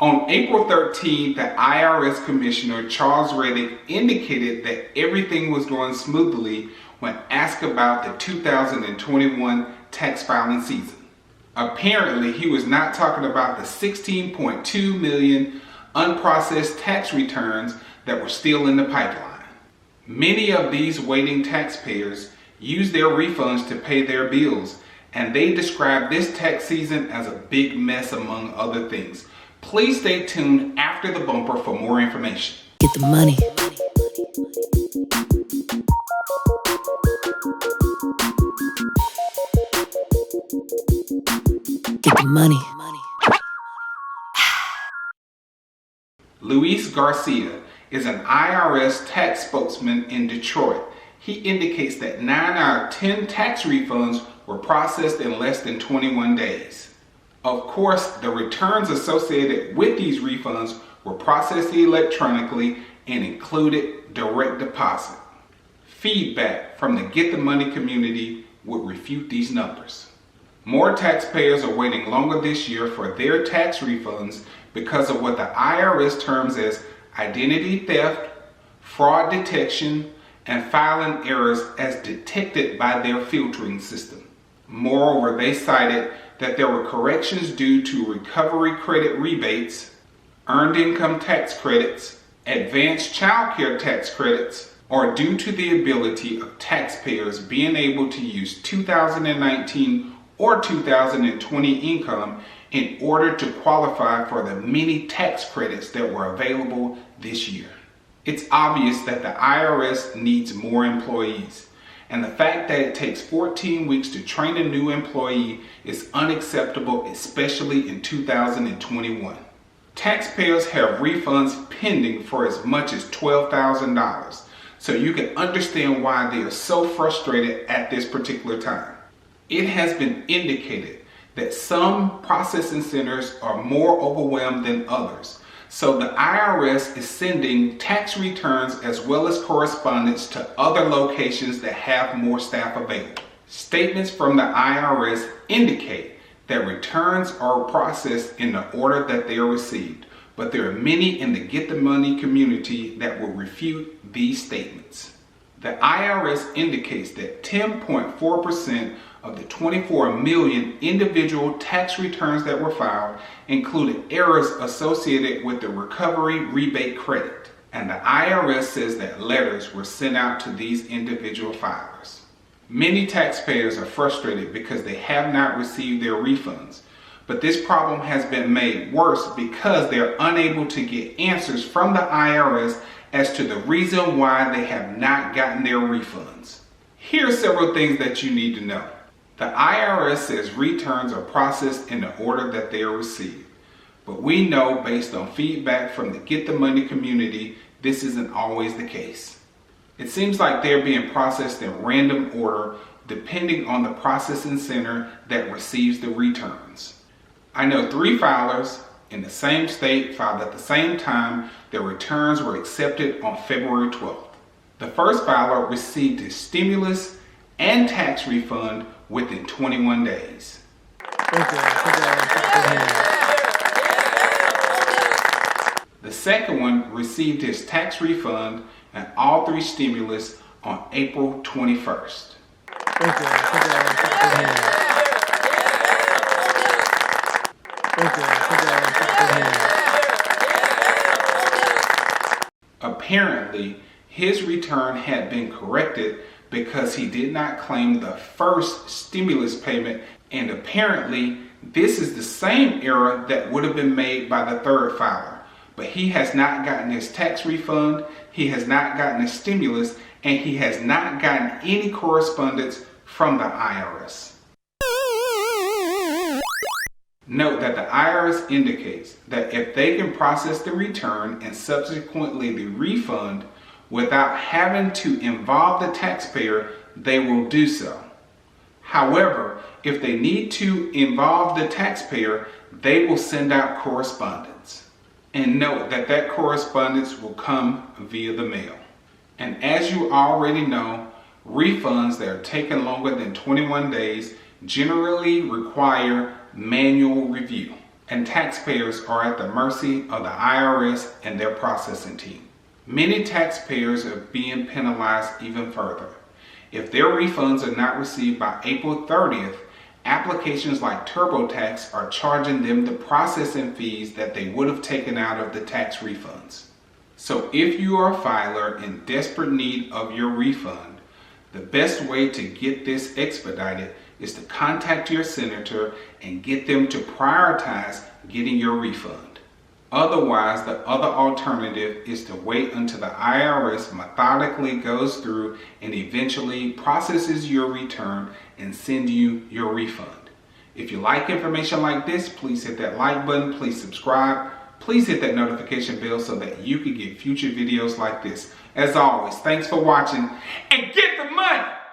On April 13th, the IRS Commissioner, Charles Reddick, indicated that everything was going smoothly when asked about the 2021 tax filing season. Apparently, he was not talking about the 16.2 million unprocessed tax returns that were still in the pipeline. Many of these waiting taxpayers use their refunds to pay their bills, and they describe this tax season as a big mess among other things. Please stay tuned after the bumper for more information. Get the money. Get the money. Luis Garcia is an IRS tax spokesman in Detroit. He indicates that 9 out of 10 tax refunds were processed in less than 21 days. Of course, the returns associated with these refunds were processed electronically and included direct deposit. Feedback from the Get the Money community would refute these numbers. More taxpayers are waiting longer this year for their tax refunds because of what the IRS terms as identity theft, fraud detection, and filing errors as detected by their filtering system. Moreover, they cited that there were corrections due to recovery credit rebates, earned income tax credits, advanced childcare tax credits, or due to the ability of taxpayers being able to use 2019 or 2020 income in order to qualify for the many tax credits that were available this year. It's obvious that the IRS needs more employees, and the fact that it takes 14 weeks to train a new employee is unacceptable, especially in 2021. Taxpayers have refunds pending for as much as $12,000, so you can understand why they are so frustrated at this particular time. It has been indicated that some processing centers are more overwhelmed than others, so the IRS is sending tax returns as well as correspondence to other locations that have more staff available. Statements from the IRS indicate that returns are processed in the order that they are received, but there are many in the Get the Money community that will refute these statements. The IRS indicates that 10.4% of the 24 million individual tax returns that were filed included errors associated with the Recovery Rebate Credit, and the IRS says that letters were sent out to these individual filers. Many taxpayers are frustrated because they have not received their refunds, but this problem has been made worse because they are unable to get answers from the IRS as to the reason why they have not gotten their refunds. Here are several things that you need to know. The IRS says returns are processed in the order that they are received, but we know based on feedback from the Get the Money community, this isn't always the case. It seems like they're being processed in random order depending on the processing center that receives the returns. I know 3 filers in the same state filed at the same time. Their returns were accepted on February 12th. The first filer received his stimulus and tax refund within 21 days. The second one received his tax refund and all 3 stimulus on April 21st. Apparently, his return had been corrected because he did not claim the first stimulus payment, and apparently this is the same error that would have been made by the third filer. But he has not gotten his tax refund, he has not gotten his stimulus, and he has not gotten any correspondence from the IRS. Note that the IRS indicates that if they can process the return and subsequently the refund without having to involve the taxpayer, they will do so. However, if they need to involve the taxpayer, they will send out correspondence. And note that that correspondence will come via the mail. And as you already know, refunds that are taking longer than 21 days generally require manual review. and taxpayers are at the mercy of the IRS and their processing team. Many taxpayers are being penalized even further. If their refunds are not received by April 30th, applications like TurboTax are charging them the processing fees that they would have taken out of the tax refunds. So if you are a filer in desperate need of your refund, the best way to get this expedited is to contact your senator and get them to prioritize getting your refund. Otherwise, the other alternative is to wait until the IRS methodically goes through and eventually processes your return and send you your refund. If you like information like this, please hit that like button, please subscribe, please hit that notification bell so that you can get future videos like this. As always, thanks for watching and get the money!